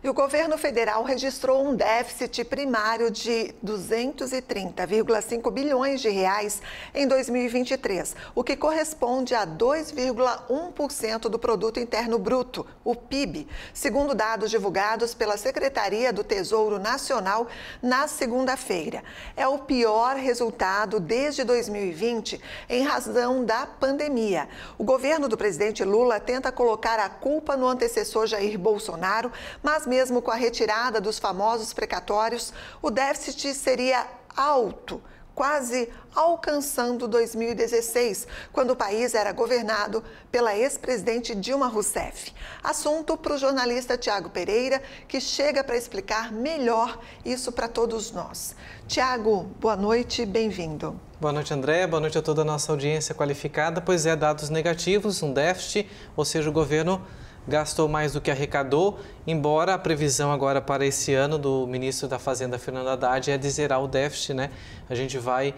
E o governo federal registrou um déficit primário de 230,5 bilhões de reais em 2023, o que corresponde a 2,1% do Produto Interno Bruto, o PIB, segundo dados divulgados pela Secretaria do Tesouro Nacional na segunda-feira. É o pior resultado desde 2020 em razão da pandemia. O governo do presidente Lula tenta colocar a culpa no antecessor Jair Bolsonaro, mas mesmo com a retirada dos famosos precatórios, o déficit seria alto, quase alcançando 2016, quando o país era governado pela ex-presidente Dilma Rousseff. Assunto para o jornalista Tiago Pereira, que chega para explicar melhor isso para todos nós. Tiago, boa noite, bem-vindo. Boa noite, André. Boa noite a toda a nossa audiência qualificada. Pois é, dados negativos, um déficit, ou seja, o governo gastou mais do que arrecadou, embora a previsão agora para esse ano do ministro da Fazenda, Fernando Haddad, é de zerar o déficit, né? A gente vai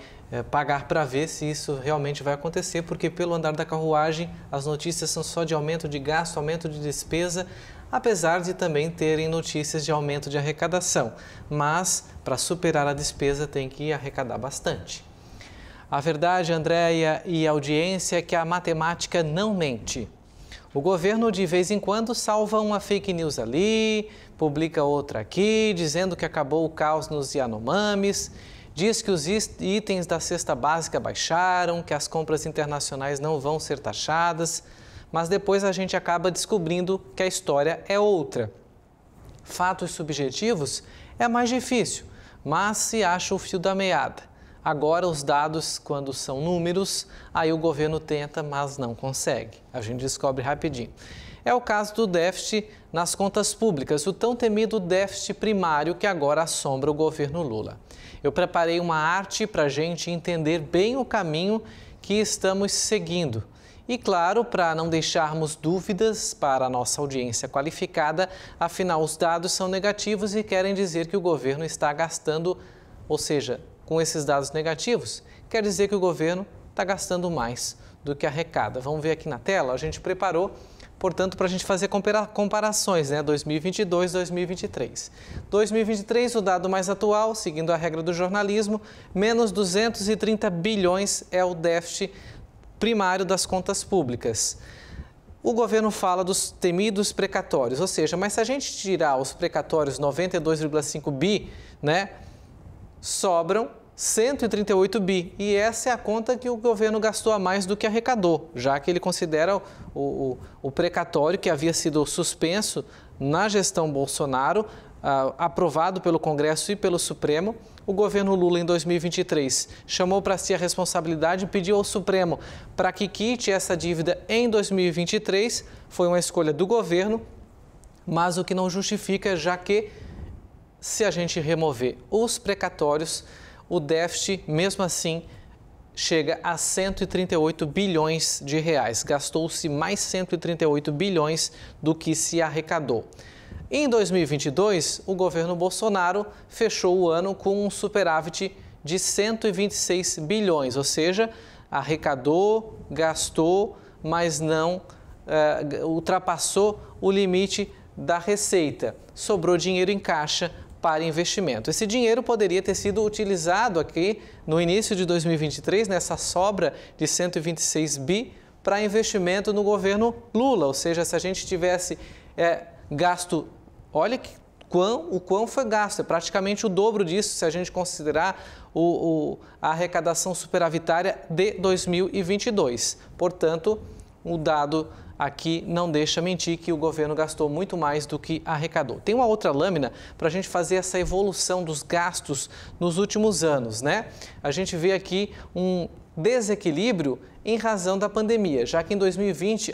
pagar para ver se isso realmente vai acontecer, porque pelo andar da carruagem as notícias são só de aumento de gasto, aumento de despesa, apesar de também terem notícias de aumento de arrecadação. Mas para superar a despesa tem que arrecadar bastante. A verdade, Andréia e audiência, é que a matemática não mente. O governo, de vez em quando, salva uma fake news ali, publica outra aqui, dizendo que acabou o caos nos Yanomamis, diz que os itens da cesta básica baixaram, que as compras internacionais não vão ser taxadas, mas depois a gente acaba descobrindo que a história é outra. Fatos subjetivos é mais difícil, mas se acha o fio da meada. Agora, os dados, quando são números, aí o governo tenta, mas não consegue. A gente descobre rapidinho. É o caso do déficit nas contas públicas, o tão temido déficit primário que agora assombra o governo Lula. Eu preparei uma arte para a gente entender bem o caminho que estamos seguindo. E claro, para não deixarmos dúvidas para a nossa audiência qualificada, afinal, os dados são negativos e querem dizer que o governo está gastando, ou seja, com esses dados negativos, quer dizer que o governo está gastando mais do que arrecada. Vamos ver aqui na tela, a gente preparou, portanto, para a gente fazer comparações, né? 2022, 2023. 2023, o dado mais atual, seguindo a regra do jornalismo, menos 230 bilhões é o déficit primário das contas públicas. O governo fala dos temidos precatórios, ou seja, mas se a gente tirar os precatórios 92,5 bi, né? Sobram 138 bi, e essa é a conta que o governo gastou a mais do que arrecadou, já que ele considera o precatório que havia sido suspenso na gestão Bolsonaro, aprovado pelo Congresso e pelo Supremo. O governo Lula, em 2023, chamou para si a responsabilidade e pediu ao Supremo para que quite essa dívida em 2023. Foi uma escolha do governo, mas o que não justifica, já que se a gente remover os precatórios, o déficit, mesmo assim, chega a 138 bilhões de reais. Gastou-se mais 138 bilhões do que se arrecadou. Em 2022, o governo Bolsonaro fechou o ano com um superávit de 126 bilhões, ou seja, arrecadou, gastou, mas não ultrapassou o limite da receita. Sobrou dinheiro em caixa para investimento. Esse dinheiro poderia ter sido utilizado aqui no início de 2023, nessa sobra de 126 bi, para investimento no governo Lula. Ou seja, se a gente tivesse gasto, olha o quão foi gasto, é praticamente o dobro disso se a gente considerar a arrecadação superavitária de 2022. Portanto, o dado aqui não deixa mentir que o governo gastou muito mais do que arrecadou. Tem uma outra lâmina para a gente fazer essa evolução dos gastos nos últimos anos, né? A gente vê aqui um desequilíbrio em razão da pandemia, já que em 2020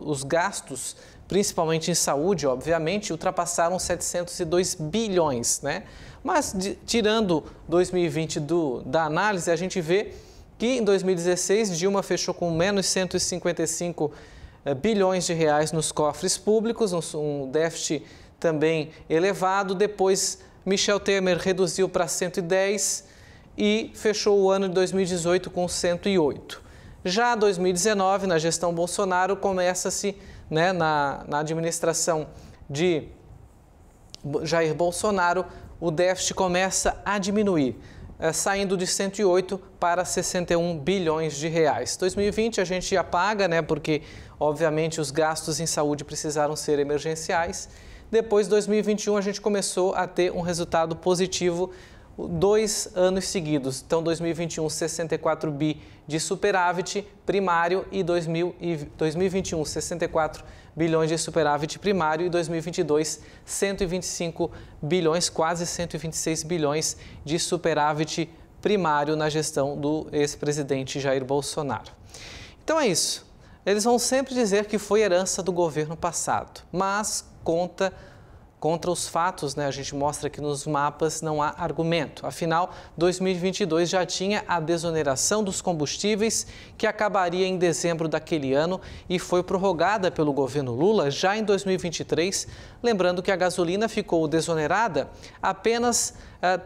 os gastos, principalmente em saúde, obviamente, ultrapassaram 702 bilhões, né? Mas tirando 2020 da análise, a gente vê que em 2016 Dilma fechou com menos 155 bilhões de reais nos cofres públicos, um déficit também elevado. Depois, Michel Temer reduziu para 110 e fechou o ano de 2018 com 108. Já 2019, na gestão Bolsonaro, começa-se, né, na administração de Jair Bolsonaro, o déficit começa a diminuir, saindo de 108 para 61 bilhões de reais. 2020 a gente apaga, né, porque obviamente os gastos em saúde precisaram ser emergenciais. Depois, 2021, a gente começou a ter um resultado positivo 2 anos seguidos. Então, 2021, 64 bi de superávit primário e 2021, 64 bilhões de superávit primário e 2022, 125 bilhões, quase 126 bilhões de superávit primário na gestão do ex-presidente Jair Bolsonaro. Então é isso. Eles vão sempre dizer que foi herança do governo passado, mas contra os fatos, né? A gente mostra que nos mapas não há argumento. Afinal, 2022 já tinha a desoneração dos combustíveis, que acabaria em dezembro daquele ano e foi prorrogada pelo governo Lula já em 2023. Lembrando que a gasolina ficou desonerada apenas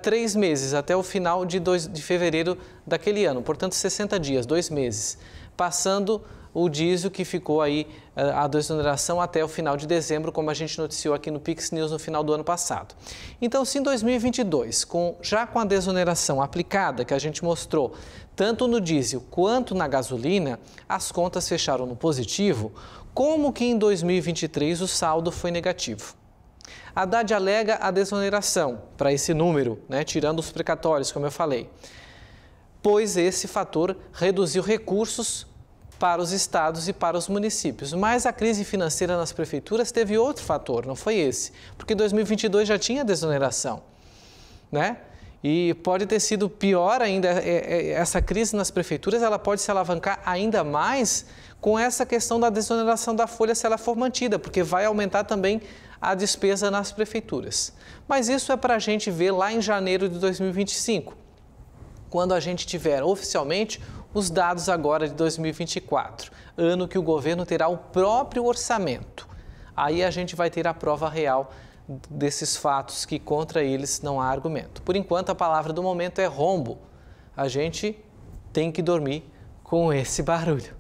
3 meses, até o final de fevereiro daquele ano, portanto 60 dias, 2 meses, passando o diesel, que ficou aí a desoneração até o final de dezembro, como a gente noticiou aqui no Pix News no final do ano passado. Então, se em 2022, já com a desoneração aplicada, que a gente mostrou, tanto no diesel quanto na gasolina, as contas fecharam no positivo, como que em 2023 o saldo foi negativo? Haddad alega a desoneração para esse número, né, tirando os precatórios, como eu falei, pois esse fator reduziu recursos para os estados e para os municípios. Mas a crise financeira nas prefeituras teve outro fator, não foi esse, porque 2022 já tinha desoneração, né? E pode ter sido pior ainda, essa crise nas prefeituras, ela pode se alavancar ainda mais com essa questão da desoneração da folha, se ela for mantida, porque vai aumentar também a despesa nas prefeituras. Mas isso é para a gente ver lá em janeiro de 2025, quando a gente tiver oficialmente os dados agora de 2024, ano que o governo terá o próprio orçamento. Aí a gente vai ter a prova real desses fatos que contra eles não há argumento. Por enquanto, a palavra do momento é rombo. A gente tem que dormir com esse barulho.